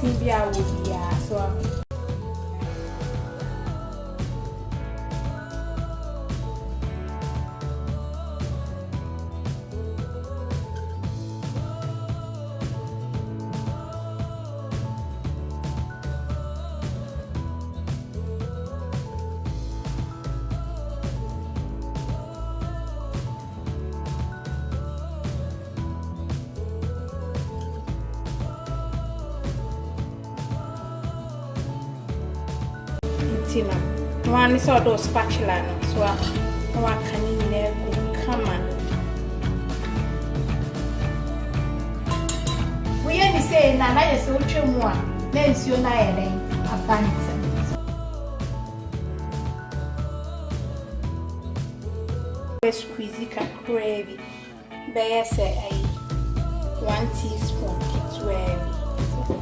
anything be I would be so. One is all those spatula, so I can never come on. We only say, Nana is so true one, then you and I a bantam. Squeezy can crave bear say 1 teaspoon to where.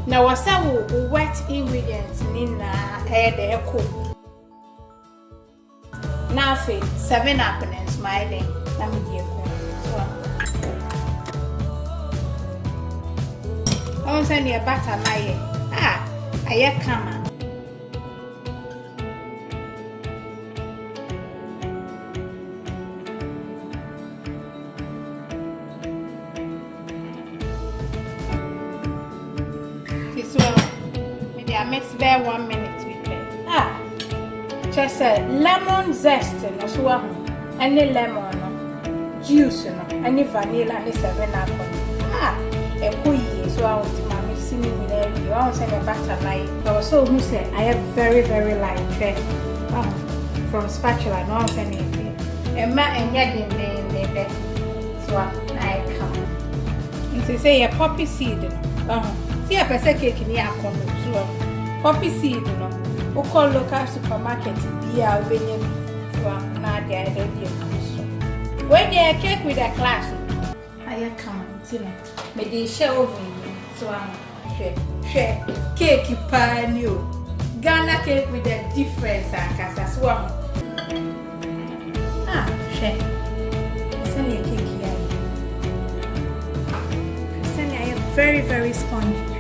Now, what's our wet ingredients in head echo? Now, 7 apple and smiling. Let me give you. I want to send you a butter, my I come. This one, maybe I mix bare 1 minute with it. Just a lemon zest no so any lemon juice no any vanilla any 7 apple e ko yi so I want to see me with it you want say butter like but so who say I have very light from spatula no say anything e ma enya den so I come you say a poppy seed see a person cake ni akono so poppy seed no we call local supermarket be our venue na there when you cake with a class I come me dey share over so share cake pan you Ghana cake with a difference akasa so share send your cake here send I am very spongy.